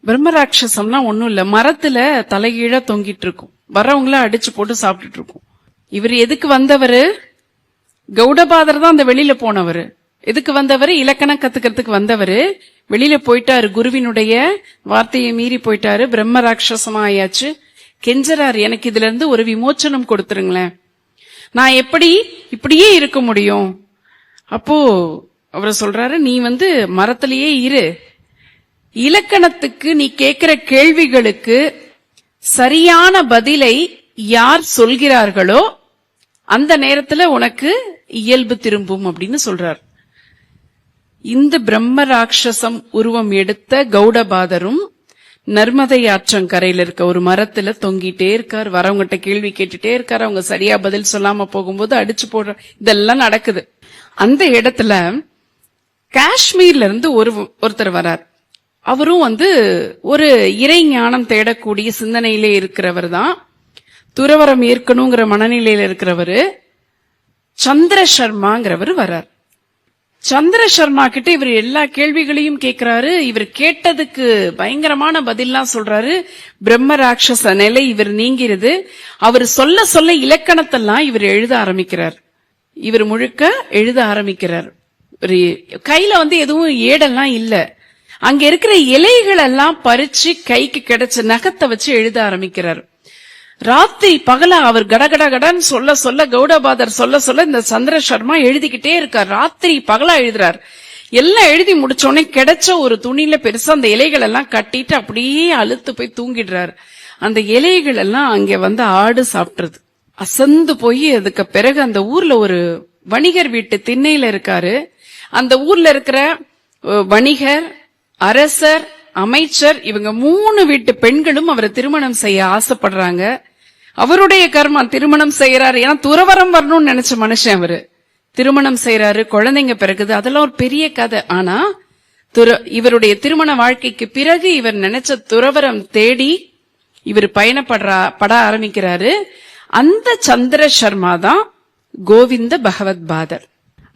பிரம்மராட்சசம்னா ஒண்ணும் இல்ல, மரத்துல தலைகீழா தொங்கிட்டு இருக்கும், வரவங்கள அடிச்சு போட்டு சாப்பிட்டுட்டு இருக்கும். இவர் எதுக்கு வந்தவரு? கௌடபாதர் தான் அந்த வெளியில போனவரு. எதுக்கு வந்தவரு? இலக்கணம் கத்துக்கிறதுக்கு வந்தவரு. வெளியில போயிட்டாரு, குருவினுடைய வார்த்தையை மீறி போயிட்டாரு, பிரம்ம ராட்சசமா ஆயாச்சு. கெஞ்சறாரு, எனக்கு இதுல இருந்து ஒரு விமோச்சனம் கொடுத்துருங்களேன், நான் எப்படி இப்படியே இருக்க முடியும்? அப்போ அவர் சொல்றாரு, நீ மரத்திலேயே இரு, இலக்கணத்துக்கு நீ கேட்கிற கேள்விகளுக்கு சரியான பதிலை யார் சொல்கிறார்களோ அந்த நேரத்துல உனக்கு இயல்பு திரும்பும் அப்படின்னு சொல்றார். இந்த பிரம்ம ராட்சசம் உருவம் எடுத்த கௌடபாதரும் நர்மதை ஆற்றங்கரையில இருக்க ஒரு மரத்துல தொங்கிட்டே இருக்கார். வரவங்கிட்ட கேள்வி கேட்டுட்டே இருக்காரு, அவங்க சரியா பதில் சொல்லாம போகும்போது அடிச்சு போடுற இதெல்லாம் நடக்குது. அந்த இடத்துல காஷ்மீர்ல இருந்து ஒருத்தர் வரார். அவரும் ஒரு இறை ஞானம் தேடக்கூடிய சிந்தனையிலே இருக்கிறவர் தான், துறவரம் ஏற்கணுங்கிற மனநிலையில இருக்கிறவரு. சந்திர சர்மாங்கிறவர் வரார். சந்திர சர்மா கிட்ட இவர் எல்லா கேள்விகளையும் கேட்கிறாரு. இவர் கேட்டதுக்கு பயங்கரமான பதிலாம் சொல்றாரு. பிரம்ம ராட்சச நிலை இவர் நீங்கிறது. அவர் சொல்ல சொல்ல இலக்கணத்தெல்லாம் இவர் எழுத ஆரம்பிக்கிறார். இவர் முழுக்க எழுத ஆரம்பிக்கிறார். கையில எதுவும் ஏடெல்லாம் இல்ல, அங்க இருக்கிற இலைகள் எல்லாம் பறிச்சு கைக்கு கிடைச்ச நகத்தை வச்சு எழுத ஆரம்பிக்கிறார். ராத்திரி பகலா அவர் கடகட கடன் சொல்ல சொல்ல, கௌடபாதர் சொல்ல சொல்ல இந்த சந்திர சர்மா எழுதிக்கிட்டே இருக்கார். ராத்திரி பகலா எழுதுறார். எல்லாம் எழுதி முடிச்சோடனே கிடைச்ச ஒரு துணியில பெருசா அந்த இலைகள் எல்லாம் கட்டிட்டு அப்படியே அழுத்து போய் தூங்கிடுறாரு. அந்த இலைகள் எல்லாம் அங்க ஆடு சாப்பிட்டுறது. அசந்து போய் அதுக்கு பிறகு அந்த ஊர்ல ஒரு வணிகர் வீட்டு திண்ணையில இருக்காரு. அந்த ஊர்ல இருக்கிற வணிகர், அரசர், அமைச்சர், இவங்க 3 வீட்டு பெண்களும் அவரை திருமணம் செய்ய ஆசைப்படுறாங்க. அவருடைய கர்மம் திருமணம் செய்யறாரு. ஏன்னா துறவரம் வரணும்னு நினைச்ச மனுஷன் அவரு. திருமணம் செய்யறாரு, குழந்தைங்க பிறகுது, அதெல்லாம் ஒரு பெரிய கதை. ஆனா இவருடைய திருமண வாழ்க்கைக்கு பிறகு இவர் நினைச்ச துறவரம் தேடி இவர் பயணப்பட ஆரம்பிக்கிறாரு. அந்த சந்திர சர்மா தான் கோவிந்த பகவத் பாதர்.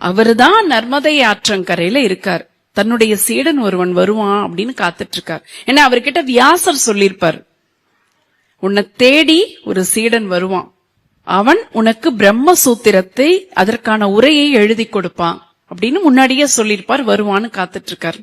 அவருதான் நர்மதை ஆற்றங்கரையில இருக்கார். தன்னுடைய சீடன் ஒருவன் வருவான் அப்படின்னு காத்துட்டு இருக்கார். ஏன்னா அவர்கிட்ட வியாசர் சொல்லியிருப்பார், உன்னை தேடி ஒரு சீடன் வருவான், அவன் உனக்கு பிரம்மசூத்திரத்தை அதற்கான உரையை எழுதி கொடுப்பான் அப்படின்னு முன்னாடியே சொல்லியிருப்பார். வருவான்னு காத்துட்டு இருக்கார்.